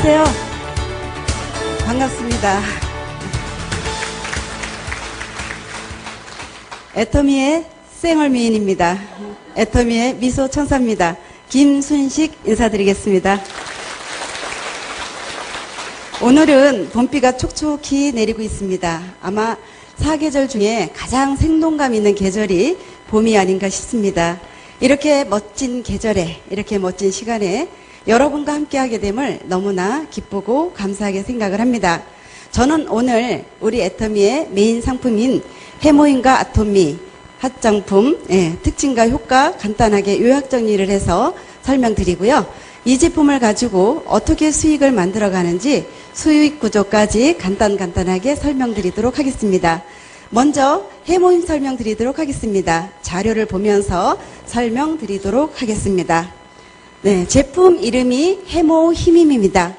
안녕하세요. 반갑습니다. 애터미의 쌩얼미인입니다. 애터미의 미소 천사입니다. 김순식 인사드리겠습니다. 오늘은 봄비가 촉촉히 내리고 있습니다. 아마 사계절 중에 가장 생동감 있는 계절이 봄이 아닌가 싶습니다. 이렇게 멋진 계절에, 이렇게 멋진 시간에 여러분과 함께하게 됨을 너무나 기쁘고 감사하게 생각을 합니다. 저는 오늘 우리 애터미의 메인 상품인 해모인과 아토미 화장품 특징과 효과 간단하게 요약 정리를 해서 설명드리고요. 이 제품을 가지고 어떻게 수익을 만들어 가는지 수익 구조까지 간단하게 설명드리도록 하겠습니다. 먼저 해모임 설명드리도록 하겠습니다. 자료를 보면서 설명드리도록 하겠습니다. 네, 제품 이름이 해모힘입니다.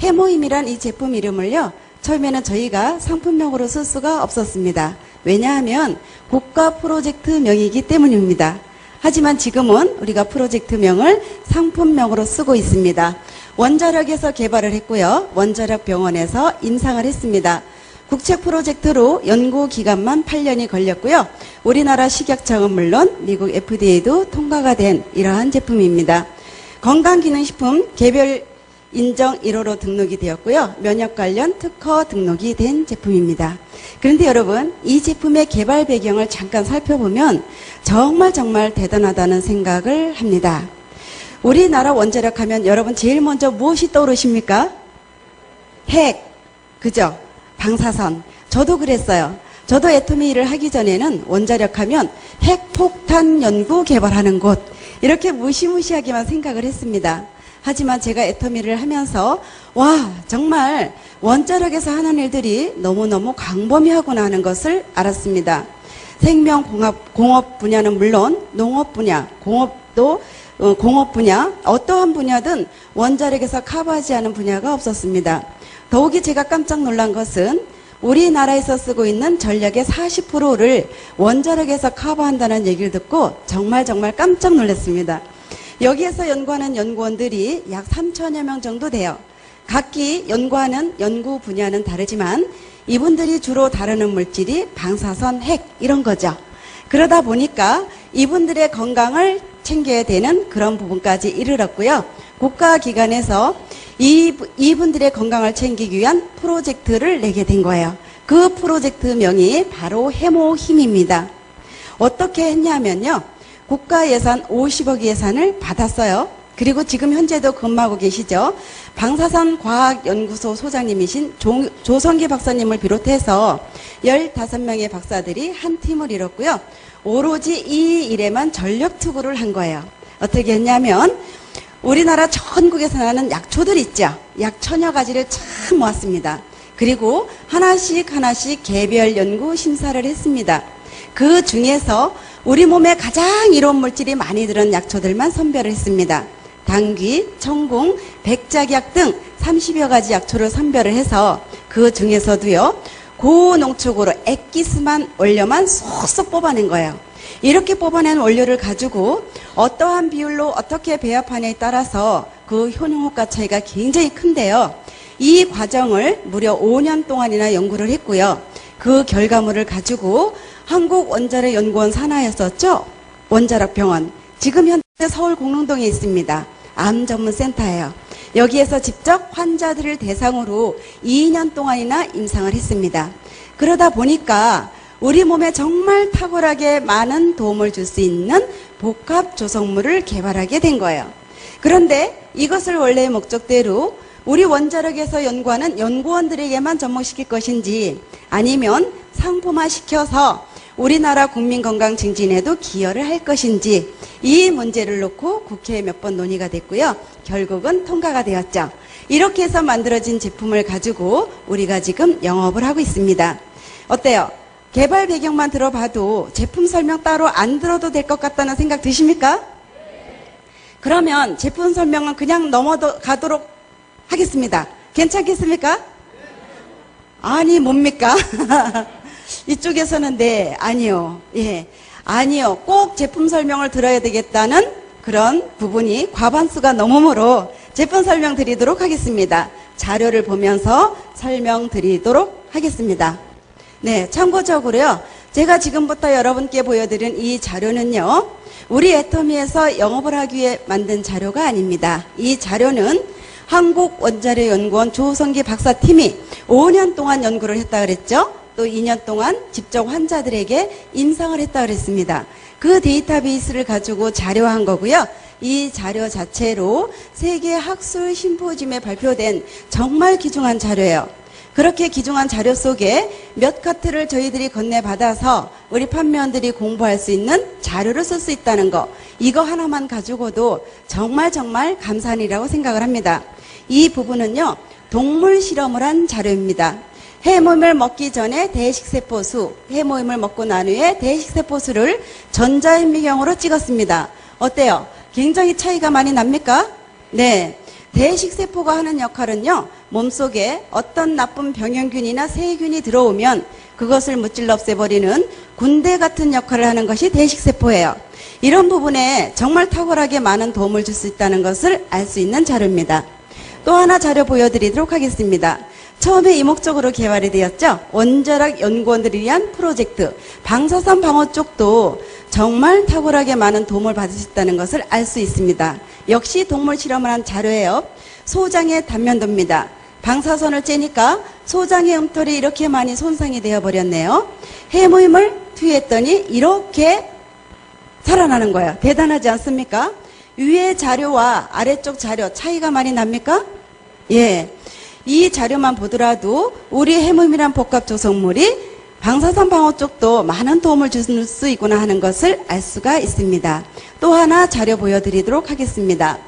해모힘이란 이 제품 이름을요, 처음에는 저희가 상품명으로 쓸 수가 없었습니다. 왜냐하면 고가 프로젝트명이기 때문입니다. 하지만 지금은 우리가 프로젝트명을 상품명으로 쓰고 있습니다. 원자력에서 개발을 했고요. 원자력 병원에서 임상을 했습니다. 국책 프로젝트로 연구 기간만 8년이 걸렸고요. 우리나라 식약청은 물론 미국 FDA도 통과가 된 이러한 제품입니다. 건강기능식품 개별 인정 1호로 등록이 되었고요. 면역 관련 특허 등록이 된 제품입니다. 그런데 여러분, 이 제품의 개발 배경을 잠깐 살펴보면 정말 대단하다는 생각을 합니다. 우리나라 원자력 하면 여러분 제일 먼저 무엇이 떠오르십니까? 핵, 그죠? 방사선. 저도 그랬어요. 저도 애터미 일을 하기 전에는 원자력 하면 핵폭탄 연구 개발하는 곳, 이렇게 무시무시하게만 생각을 했습니다. 하지만 제가 애터미를 하면서 와, 정말 원자력에서 하는 일들이 너무너무 광범위하구나 하는 것을 알았습니다. 생명공업 분야는 물론 농업 분야, 공업 분야, 어떠한 분야든 원자력에서 커버하지 않은 분야가 없었습니다. 더욱이 제가 깜짝 놀란 것은 우리나라에서 쓰고 있는 전력의 40%를 원자력에서 커버한다는 얘기를 듣고 정말 깜짝 놀랐습니다. 여기에서 연구하는 연구원들이 약 3천여 명 정도 돼요. 각기 연구하는 연구 분야는 다르지만 이분들이 주로 다루는 물질이 방사선, 핵 이런 거죠. 그러다 보니까 이분들의 건강을 챙겨야 되는 그런 부분까지 이르렀고요. 국가기관에서 이분들의 건강을 챙기기 위한 프로젝트를 내게 된 거예요. 그 프로젝트명이 바로 해모힘입니다. 어떻게 했냐면요. 국가 예산 50억 예산을 받았어요. 그리고 지금 현재도 근무하고 계시죠. 방사선 과학연구소 소장님이신 조성기 박사님을 비롯해서 15명의 박사들이 한 팀을 이뤘고요. 오로지 이 일에만 전력 투구를 한 거예요. 어떻게 했냐면 우리나라 전국에서 나는 약초들 있죠. 약 1000여 가지를 참 모았습니다. 그리고 하나씩 개별 연구 심사를 했습니다. 그 중에서 우리 몸에 가장 이로운 물질이 많이 들은 약초들만 선별을 했습니다. 당귀, 청궁, 백작약 등 30여 가지 약초를 선별을 해서 그 중에서도요, 고농축으로 액기스만 원료만 쏙쏙 뽑아낸 거예요. 이렇게 뽑아낸 원료를 가지고 어떠한 비율로 어떻게 배합하냐에 따라서 그 효능효과 차이가 굉장히 큰데요. 이 과정을 무려 5년 동안이나 연구를 했고요. 그 결과물을 가지고 한국원자력연구원 산하였었죠. 원자력병원. 지금 현재 서울 공릉동에 있습니다. 암 전문센터예요. 여기에서 직접 환자들을 대상으로 2년 동안이나 임상을 했습니다. 그러다 보니까 우리 몸에 정말 탁월하게 많은 도움을 줄 수 있는 복합 조성물을 개발하게 된 거예요. 그런데 이것을 원래의 목적대로 우리 원자력에서 연구하는 연구원들에게만 접목시킬 것인지 아니면 상품화시켜서 우리나라 국민건강 증진에도 기여를 할 것인지 이 문제를 놓고 국회에 몇 번 논의가 됐고요. 결국은 통과가 되었죠. 이렇게 해서 만들어진 제품을 가지고 우리가 지금 영업을 하고 있습니다. 어때요? 개발 배경만 들어봐도 제품 설명 따로 안 들어도 될 것 같다는 생각 드십니까? 그러면 제품 설명은 그냥 넘어가도록 하겠습니다. 괜찮겠습니까? 아니, 뭡니까? 이쪽에서는 네, 아니요. 예. 아니요. 꼭 제품 설명을 들어야 되겠다는 그런 부분이 과반수가 넘으므로 제품 설명 드리도록 하겠습니다. 자료를 보면서 설명드리도록 하겠습니다. 네, 참고적으로요. 제가 지금부터 여러분께 보여드린 이 자료는요. 우리 애터미에서 영업을 하기 위해 만든 자료가 아닙니다. 이 자료는 한국원자력연구원 조성기 박사팀이 5년 동안 연구를 했다 그랬죠. 또 2년 동안 직접 환자들에게 임상을 했다 그랬습니다. 그 데이터베이스를 가지고 자료한 거고요. 이 자료 자체로 세계 학술 심포지움에 발표된 정말 귀중한 자료예요. 그렇게 귀중한 자료 속에 몇 카트를 저희들이 건네받아서 우리 판매원들이 공부할 수 있는 자료를 쓸 수 있다는 거, 이거 하나만 가지고도 정말 감사한 일이라고 생각을 합니다. 이 부분은요, 동물 실험을 한 자료입니다. 해모임을 먹기 전에 대식세포수, 해모임을 먹고 난 후에 대식세포수를 전자현미경으로 찍었습니다. 어때요? 굉장히 차이가 많이 납니까? 네. 대식세포가 하는 역할은요, 몸속에 어떤 나쁜 병원균이나 세균이 들어오면 그것을 무찔러 없애버리는 군대 같은 역할을 하는 것이 대식세포예요. 이런 부분에 정말 탁월하게 많은 도움을 줄 수 있다는 것을 알 수 있는 자료입니다. 또 하나 자료 보여드리도록 하겠습니다. 처음에 이목적으로 개발이 되었죠. 원자력 연구원들을 위한 프로젝트. 방사선 방어 쪽도 정말 탁월하게 많은 도움을 받을 수 있다는 것을 알 수 있습니다. 역시 동물 실험을 한 자료예요. 소장의 단면도입니다. 방사선을 쬐니까 소장의 음털이 이렇게 많이 손상이 되어버렸네요. 해모임을 투여했더니 이렇게 살아나는 거예요. 대단하지 않습니까? 위의 자료와 아래쪽 자료 차이가 많이 납니까? 예. 이 자료만 보더라도 우리 해모임이란 복합 조성물이 방사선 방어 쪽도 많은 도움을 줄 수 있구나 하는 것을 알 수가 있습니다. 또 하나 자료 보여드리도록 하겠습니다.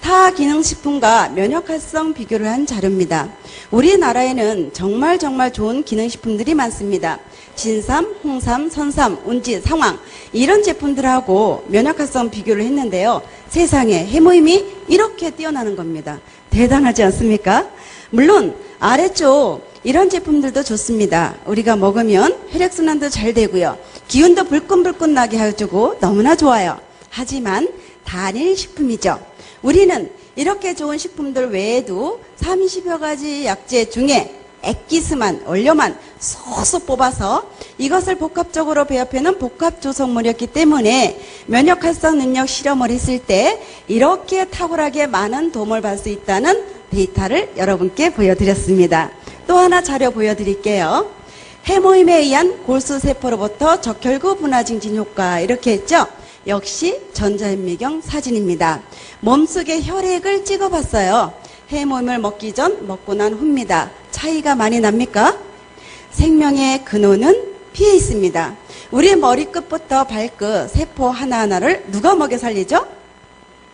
타기능식품과 면역활성 비교를 한 자료입니다. 우리나라에는 정말 좋은 기능식품들이 많습니다. 진삼, 홍삼, 선삼, 운지, 상황 이런 제품들하고 면역활성 비교를 했는데요. 세상에 해모임이 이렇게 뛰어나는 겁니다. 대단하지 않습니까? 물론 아래쪽 이런 제품들도 좋습니다. 우리가 먹으면 혈액순환도 잘 되고요. 기운도 불끈불끈 나게 해주고 너무나 좋아요. 하지만 단일 식품이죠. 우리는 이렇게 좋은 식품들 외에도 30여 가지 약재 중에 액기스만, 원료만 쏙쏙 뽑아서 이것을 복합적으로 배합해놓은 복합조성물이었기 때문에 면역활성 능력 실험을 했을 때 이렇게 탁월하게 많은 도움을 받을 수 있다는 데이터를 여러분께 보여드렸습니다. 또 하나 자료 보여드릴게요. 해모임에 의한 골수세포로부터 적혈구 분화 증진 효과 이렇게 했죠. 역시 전자현미경 사진입니다. 몸속에 혈액을 찍어봤어요. 해모임을 먹기 전, 먹고 난 후입니다. 차이가 많이 납니까? 생명의 근원은 피에 있습니다. 우리 머리끝부터 발끝 세포 하나하나를 누가 먹여 살리죠?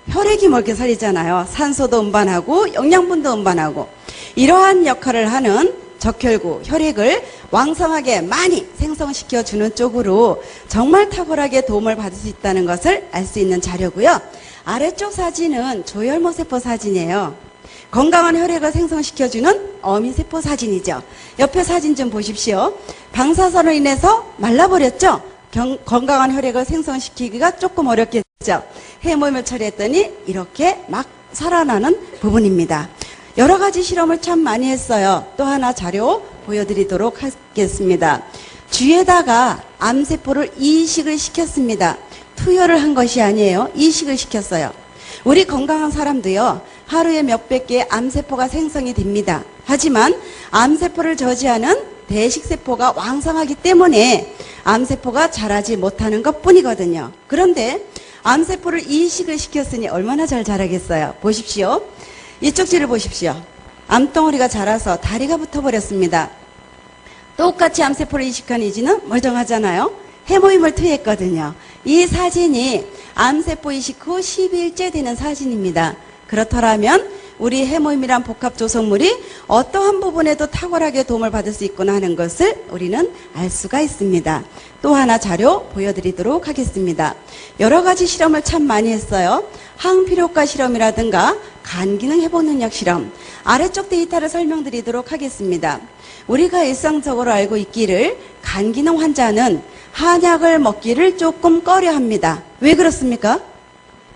혈액이 먹여 살리잖아요. 산소도 운반하고 영양분도 운반하고 이러한 역할을 하는 적혈구, 혈액을 왕성하게 많이 생성시켜주는 쪽으로 정말 탁월하게 도움을 받을 수 있다는 것을 알 수 있는 자료고요. 아래쪽 사진은 조혈모세포 사진이에요. 건강한 혈액을 생성시켜주는 어미세포 사진이죠. 옆에 사진 좀 보십시오. 방사선으로 인해서 말라버렸죠. 건강한 혈액을 생성시키기가 조금 어렵겠죠. 해모임을 처리했더니 이렇게 막 살아나는 부분입니다. 여러 가지 실험을 참 많이 했어요. 또 하나 자료 보여드리도록 하겠습니다. 쥐에다가 암세포를 이식을 시켰습니다. 투여를 한 것이 아니에요. 이식을 시켰어요. 우리 건강한 사람도요. 하루에 몇백 개의 암세포가 생성이 됩니다. 하지만 암세포를 저지하는 대식세포가 왕성하기 때문에 암세포가 자라지 못하는 것뿐이거든요. 그런데 암세포를 이식을 시켰으니 얼마나 잘 자라겠어요. 보십시오. 이쪽 쥐를 보십시오. 암덩어리가 자라서 다리가 붙어버렸습니다. 똑같이 암세포를 이식한 이 쥐는 멀쩡하잖아요. 해모임을 투여했거든요. 이 사진이 암세포 이식 후 10일째 되는 사진입니다. 그렇더라면 우리 해모임이란 복합 조성물이 어떠한 부분에도 탁월하게 도움을 받을 수 있구나 하는 것을 우리는 알 수가 있습니다. 또 하나 자료 보여드리도록 하겠습니다. 여러 가지 실험을 참 많이 했어요. 항피료과 실험이라든가 간기능 회복 능력 실험. 아래쪽 데이터를 설명드리도록 하겠습니다. 우리가 일상적으로 알고 있기를 간기능 환자는 한약을 먹기를 조금 꺼려합니다. 왜 그렇습니까?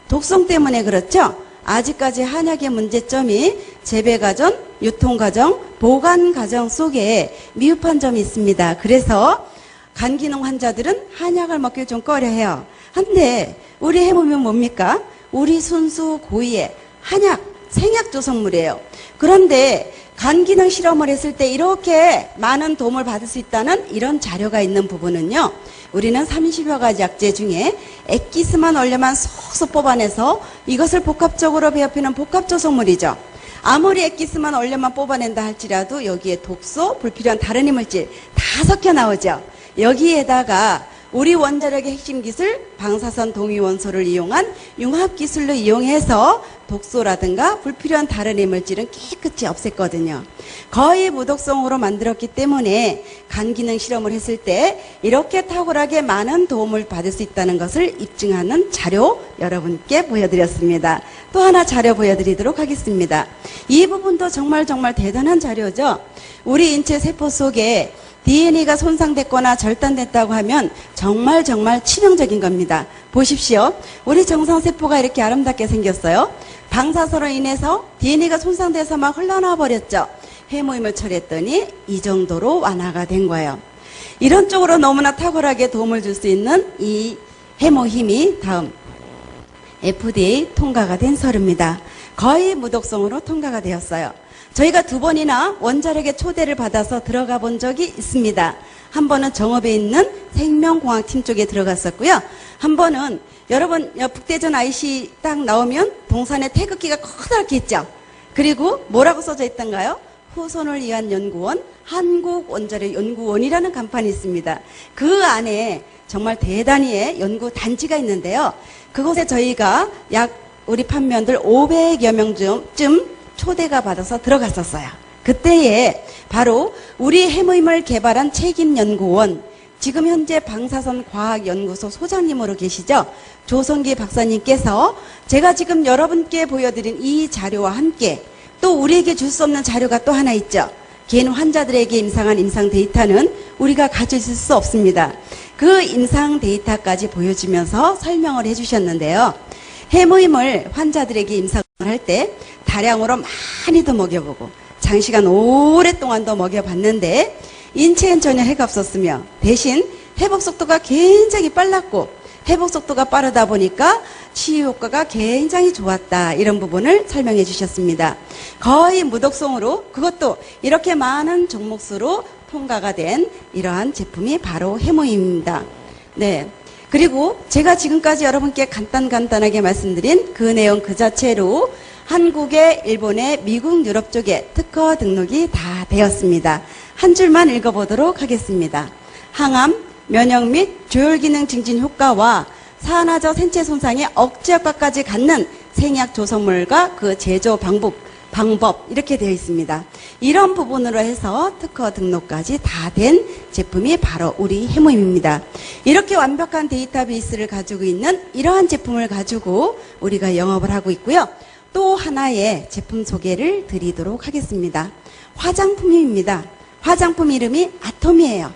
독성 때문에 그렇죠? 아직까지 한약의 문제점이 재배 과정, 유통 과정, 보관 과정 속에 미흡한 점이 있습니다. 그래서 간 기능 환자들은 한약을 먹기 좀 꺼려해요. 한데 우리 해보면 뭡니까? 우리 순수 고유의 한약, 생약 조성물이에요. 그런데 간 기능 실험을 했을 때 이렇게 많은 도움을 받을 수 있다는 이런 자료가 있는 부분은요. 우리는 30여 가지 약재 중에 액기스만 얼려만 쏙쏙 뽑아내서 이것을 복합적으로 배합하는 복합 조성물이죠. 아무리 액기스만 얼려만 뽑아낸다 할지라도 여기에 독소, 불필요한 다른 이물질 다 섞여 나오죠. 여기에다가 우리 원자력의 핵심 기술 방사선 동위원소를 이용한 융합기술로 이용해서 독소라든가 불필요한 다른 이물질은 깨끗이 없앴거든요. 거의 무독성으로 만들었기 때문에 간 기능 실험을 했을 때 이렇게 탁월하게 많은 도움을 받을 수 있다는 것을 입증하는 자료 여러분께 보여드렸습니다. 또 하나 자료 보여드리도록 하겠습니다. 이 부분도 정말 대단한 자료죠. 우리 인체 세포 속에 DNA가 손상됐거나 절단됐다고 하면 정말 치명적인 겁니다. 보십시오. 우리 정상세포가 이렇게 아름답게 생겼어요. 방사선으로 인해서 DNA가 손상돼서 막 흘러나와 버렸죠. 해모임을 처리했더니 이 정도로 완화가 된 거예요. 이런 쪽으로 너무나 탁월하게 도움을 줄 수 있는 이 해모힘이 다음 FDA 통과가 된 서류입니다. 거의 무독성으로 통과가 되었어요. 저희가 2번이나 원자력의 초대를 받아서 들어가 본 적이 있습니다. 한 번은 정읍에 있는 생명공학팀 쪽에 들어갔었고요. 한 번은 여러분 북대전 IC 딱 나오면 동산에 태극기가 커다랗게 있죠. 그리고 뭐라고 써져 있던가요? 후손을 위한 연구원, 한국원자력연구원이라는 간판이 있습니다. 그 안에 정말 대단히의 연구 단지가 있는데요. 그곳에 저희가 약 우리 판매원들 500여 명쯤 초대가 받아서 들어갔었어요. 그때에 바로 우리 해모임을 개발한 책임연구원, 지금 현재 방사선 과학연구소 소장님으로 계시죠. 조성기 박사님께서 제가 지금 여러분께 보여드린 이 자료와 함께 또 우리에게 줄 수 없는 자료가 또 하나 있죠. 개인 환자들에게 임상한 임상 데이터는 우리가 가질 수 없습니다. 그 임상 데이터까지 보여주면서 설명을 해주셨는데요. 해모임을 환자들에게 임상을 할 때 다량으로 많이도 먹여보고 장시간 오랫동안도 먹여봤는데 인체엔 전혀 해가 없었으며 대신 회복 속도가 굉장히 빨랐고 회복 속도가 빠르다 보니까 치유 효과가 굉장히 좋았다. 이런 부분을 설명해 주셨습니다. 거의 무독성으로 그것도 이렇게 많은 종목수로 통과가 된 이러한 제품이 바로 해모임입니다. 네. 그리고 제가 지금까지 여러분께 간단하게 말씀드린 그 내용 그 자체로 한국의, 일본의, 미국, 유럽 쪽에 특허 등록이 다 되었습니다. 한 줄만 읽어보도록 하겠습니다. 항암, 면역 및 조혈기능 증진 효과와 산화저 생체 손상의 억제 효과까지 갖는 생약 조성물과 그 제조 방법 이렇게 되어 있습니다. 이런 부분으로 해서 특허 등록까지 다 된 제품이 바로 우리 해모임입니다. 이렇게 완벽한 데이터베이스를 가지고 있는 이러한 제품을 가지고 우리가 영업을 하고 있고요. 또 하나의 제품 소개를 드리도록 하겠습니다. 화장품입니다. 화장품 이름이 아톰이에요.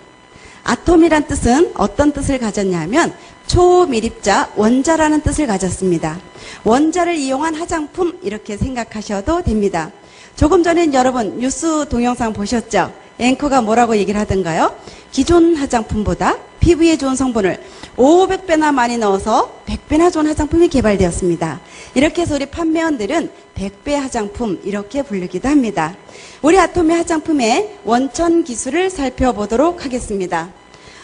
아톰이란 뜻은 어떤 뜻을 가졌냐면 초미립자 원자라는 뜻을 가졌습니다. 원자를 이용한 화장품 이렇게 생각하셔도 됩니다. 조금 전에 여러분 뉴스 동영상 보셨죠? 앵커가 뭐라고 얘기를 하던가요? 기존 화장품보다 피부에 좋은 성분을 500배나 많이 넣어서 100배나 좋은 화장품이 개발되었습니다. 이렇게 해서 우리 판매원들은 100배 화장품 이렇게 부르기도 합니다. 우리 아톰의 화장품의 원천 기술을 살펴보도록 하겠습니다.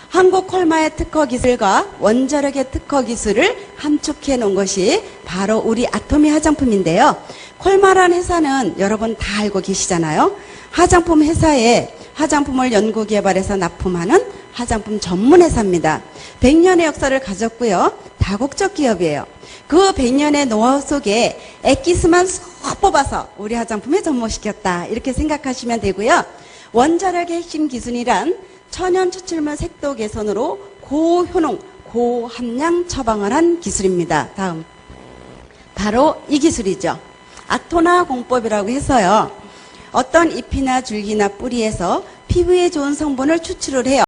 한국 콜마의 특허 기술과 원자력의 특허 기술을 함축해 놓은 것이 바로 우리 아톰의 화장품인데요. 콜마라는 회사는 여러분 다 알고 계시잖아요. 화장품 회사에 화장품을 연구 개발해서 납품하는 화장품 전문 회사입니다. 100년의 역사를 가졌고요. 다국적 기업이에요. 그 100년의 노하우 속에 액기스만 쏙 뽑아서 우리 화장품에 접목시켰다. 이렇게 생각하시면 되고요. 원자력의 핵심 기술이란 천연 추출물 색도 개선으로 고효능, 고함량 처방을 한 기술입니다. 다음. 바로 이 기술이죠. 아토나 공법이라고 해서요. 어떤 잎이나 줄기나 뿌리에서 피부에 좋은 성분을 추출을 해요.